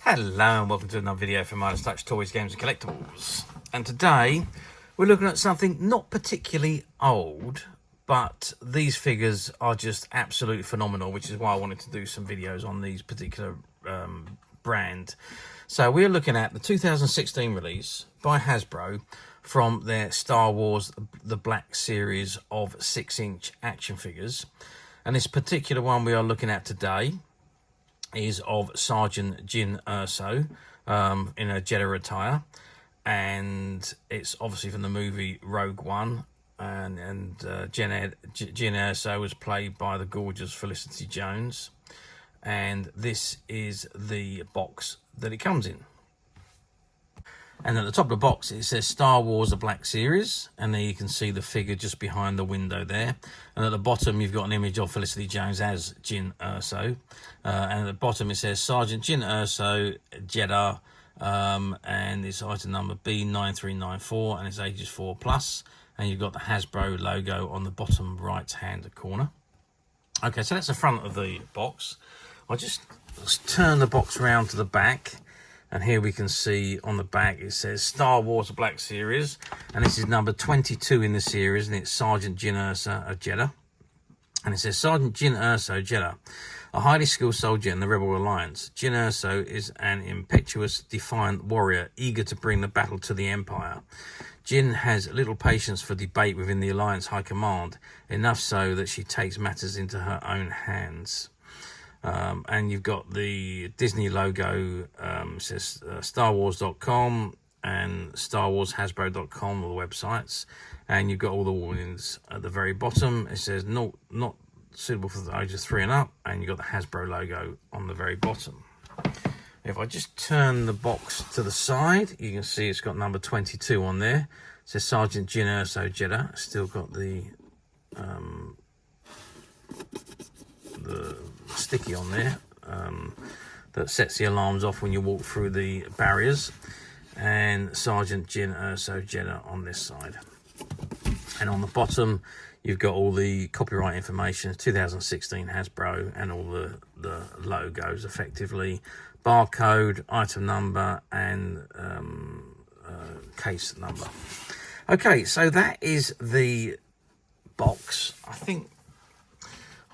Hello and welcome to another video from Midas Touch Toys, Games and Collectibles. And today we're looking at something not particularly old, but these figures are just absolutely phenomenal, which is why I wanted to do some videos on these particular brand. So we're looking at the 2016 release by Hasbro from their Star Wars The Black series of 6-inch action figures. And this particular one we are looking at today is of Sergeant Jyn Erso in a Jedha attire, and it's obviously from the movie Rogue One, and Jyn Erso was played by the gorgeous Felicity Jones, and this is the box that it comes in. And at the top of the box it says Star Wars The Black Series, and there you can see the figure just behind the window there. And at the bottom you've got an image of Felicity Jones as Jyn Erso. And at the bottom it says Sergeant Jyn Erso, Jedha, and it's item number B9394, and it's ages 4+. And you've got the Hasbro logo on the bottom right hand corner. Okay, so that's the front of the box. Let's turn the box around to the back. And here we can see on the back it says Star Wars The Black Series, and this is number 22 in the series, and it's Sergeant Jyn Erso of Jedha. And it says Sergeant Jyn Erso, Jedha, a highly skilled soldier in the Rebel Alliance. Jyn Erso is an impetuous, defiant warrior eager to bring the battle to the Empire. Jyn has little patience for debate within the Alliance High Command, enough so that she takes matters into her own hands. And you've got the Disney logo, says StarWars.com and StarWarsHasbro.com, all the websites, and you've got all the warnings at the very bottom. It says not suitable for the ages 3 and up, and you've got the Hasbro logo on the very bottom. If I just turn the box to the side, you can see it's got number 22 on there. It says Sergeant Jyn Erso, Jedha. Still got the sticky on there that sets the alarms off when you walk through the barriers, and Sergeant Jyn Erso, Jedha on this side. And on the bottom you've got all the copyright information, 2016 Hasbro, and all the logos effectively, barcode, item number, and case number. Okay, so that is the box. I think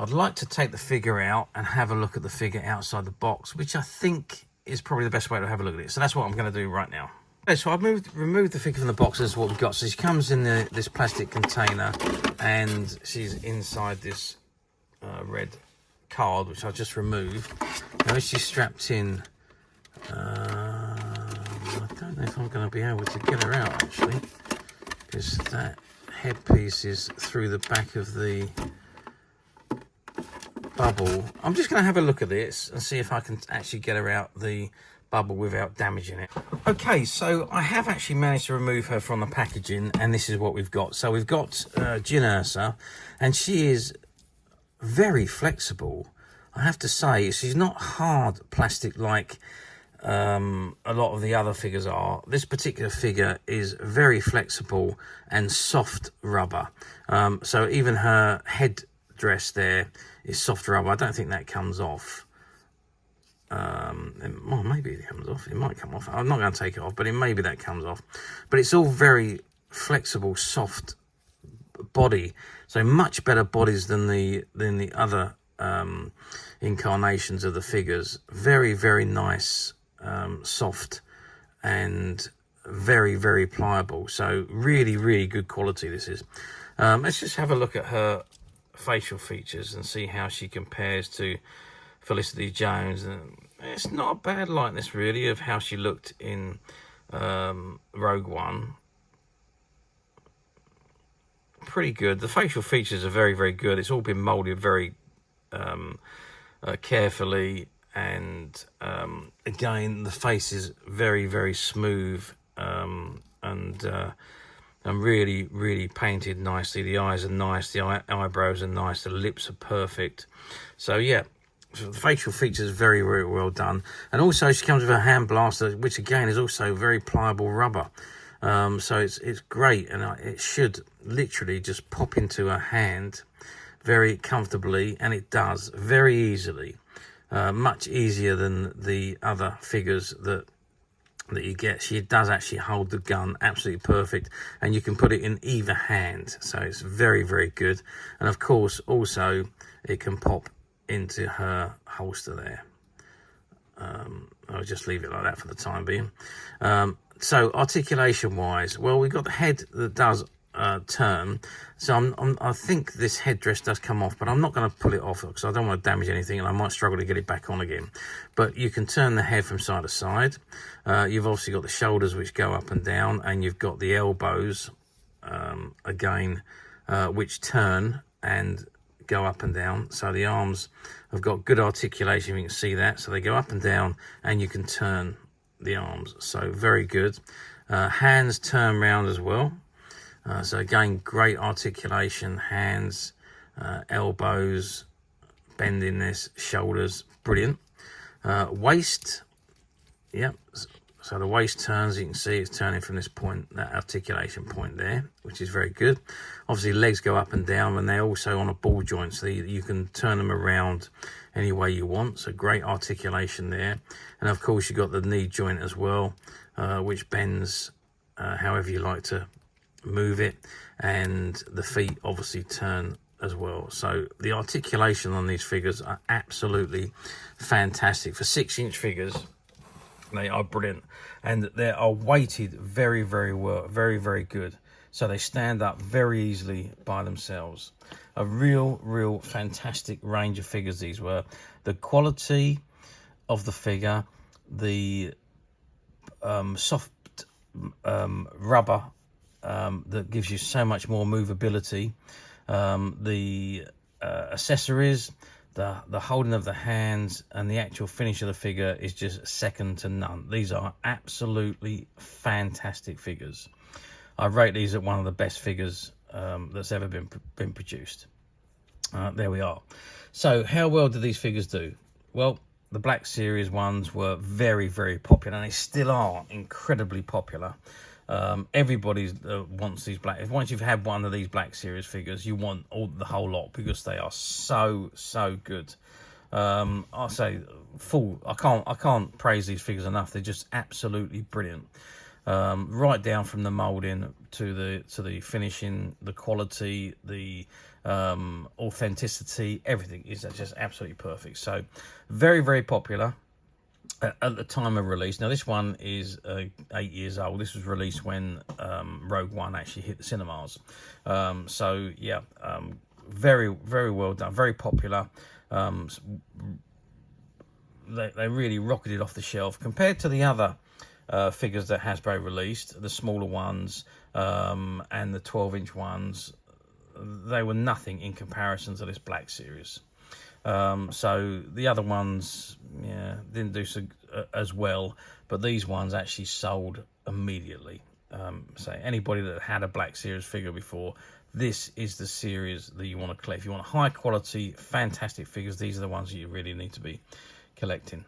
I'd like to take the figure out and have a look at the figure outside the box, which I think is probably the best way to have a look at it. So that's what I'm going to do right now. Okay, so I've removed the figure from the box. This is what we've got. So she comes in this plastic container, and she's inside this red card, which I just removed. Now she's strapped in. I don't know if I'm going to be able to get her out, actually, because that headpiece is through the back of the bubble. I'm just going to have a look at this and see if I can actually get her out the bubble without damaging it. Okay, so I have actually managed to remove her from the packaging, and this is what we've got. So we've got Jyn Erso, and she is very flexible. I have to say, she's not hard plastic like a lot of the other figures are. This particular figure is very flexible and soft rubber. So even her head dress there is soft rubber. I don't think that comes off. Well, maybe it comes off. It might come off. I'm not going to take it off, but maybe that comes off. But it's all very flexible, soft body. So much better bodies than the other incarnations of the figures. Very, very nice, soft, and very, very pliable. So really, really good quality this is. Let's just have a look at her facial features and see how she compares to Felicity Jones. And it's not a bad likeness really of how she looked in Rogue One. Pretty good. The facial features are very, very good. It's all been molded very carefully, and again the face is very, very smooth, and really, really painted nicely. The eyes are nice, the eyebrows are nice, the lips are perfect. So yeah, the facial features very, very well done. And also she comes with a hand blaster, which again is also very pliable rubber. So it's great, and it should literally just pop into her hand very comfortably, and it does very easily. much easier than the other figures that you get. She does actually hold the gun absolutely perfect, and you can put it in either hand, so it's very, very good. And of course, also it can pop into her holster there. I'll just leave it like that for the time being. So articulation wise, well, we've got the head that does turn, so I think this headdress does come off, but I'm not going to pull it off because I don't want to damage anything, and I might struggle to get it back on again. But you can turn the head from side to side. You've obviously got the shoulders which go up and down, and you've got the elbows again which turn and go up and down. So the arms have got good articulation, you can see that, so they go up and down, and you can turn the arms, so very good. Hands turn round as well. So again, great articulation, hands, elbows, bendiness, shoulders, brilliant. Waist, yep, so the waist turns, you can see it's turning from this point, that articulation point there, which is very good. Obviously legs go up and down, and they're also on a ball joint, so you can turn them around any way you want, so great articulation there. And of course you've got the knee joint as well, which bends however you like to move it, and the feet obviously turn as well. So the articulation on these figures are absolutely fantastic. For 6-inch figures, they are brilliant, and they are weighted very, very well, very, very good, so they stand up very easily by themselves. A real fantastic range of figures these were. The quality of the figure, the soft rubber that gives you so much more movability, the accessories, the holding of the hands, and the actual finish of the figure is just second to none. These are absolutely fantastic figures. I rate these at one of the best figures that's ever been produced. There we are. So how well do these figures do? Well, the Black Series ones were very, very popular, and they still are incredibly popular. Everybody wants these black. Once you've had one of these Black Series figures, you want the whole lot, because they are so good. I'll say I can't praise these figures enough. They're just absolutely brilliant. Right down from the molding to the finishing, the quality, the authenticity, everything is just absolutely perfect. So very, very popular at the time of release. Now this one is 8 years old. This was released when Rogue One actually hit the cinemas. So yeah, very, very well done, very popular. They really rocketed off the shelf compared to the other figures that Hasbro released, the smaller ones and the 12-inch ones. They were nothing in comparison to this Black Series. So the other ones, yeah, didn't do so as well, but these ones actually sold immediately. So anybody that had a Black Series figure before, this is the series that you want to collect. If you want high quality, fantastic figures, these are the ones that you really need to be collecting.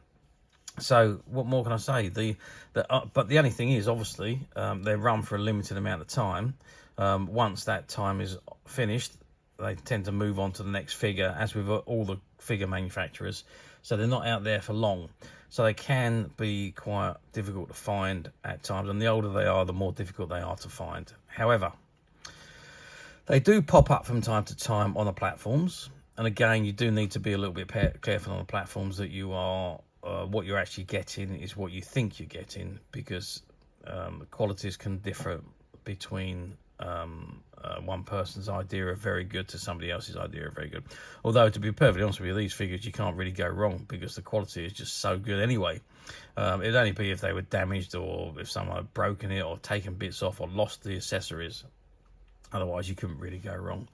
So what more can I say? But the only thing is, obviously, they run for a limited amount of time. Once that time is finished, they tend to move on to the next figure, as with all the figure manufacturers. So they're not out there for long. So they can be quite difficult to find at times, and the older they are, the more difficult they are to find. However, they do pop up from time to time on the platforms. And again, you do need to be a little bit careful on the platforms that you are, what you're actually getting is what you think you're getting, because the qualities can differ between one person's idea of very good to somebody else's idea of very good. Although, to be perfectly honest with you, these figures, you can't really go wrong because the quality is just so good anyway. It'd only be if they were damaged, or if someone had broken it or taken bits off or lost the accessories. Otherwise, you couldn't really go wrong.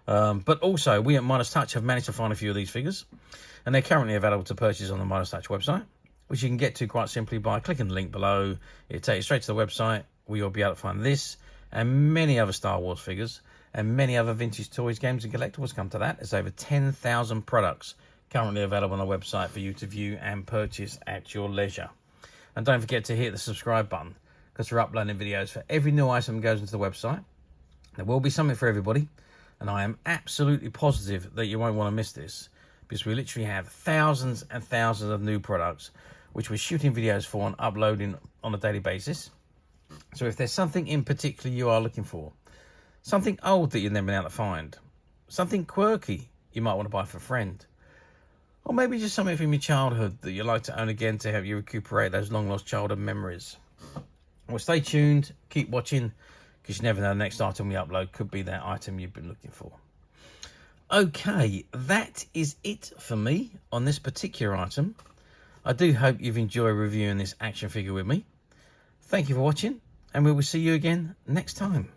But also, we at Midas Touch have managed to find a few of these figures, and they're currently available to purchase on the Midas Touch website, which you can get to quite simply by clicking the link below. It'll take you straight to the website, where you'll be able to find this and many other Star Wars figures and many other vintage toys, games and collectibles. Come to that. There's over 10,000 products currently available on the website for you to view and purchase at your leisure. And don't forget to hit the subscribe button, because we're uploading videos for every new item that goes into the website. There will be something for everybody, and I am absolutely positive that you won't want to miss this, because we literally have thousands and thousands of new products which we're shooting videos for and uploading on a daily basis. So if there's something in particular you are looking for, something old that you've never been able to find, something quirky you might want to buy for a friend, or maybe just something from your childhood that you like to own again to help you recuperate those long lost childhood memories, well, stay tuned, keep watching, because you never know, the next item we upload could be that item you've been looking for. Okay, that is it for me on this particular item. I do hope you've enjoyed reviewing this action figure with me. Thank you for watching, and we will see you again next time.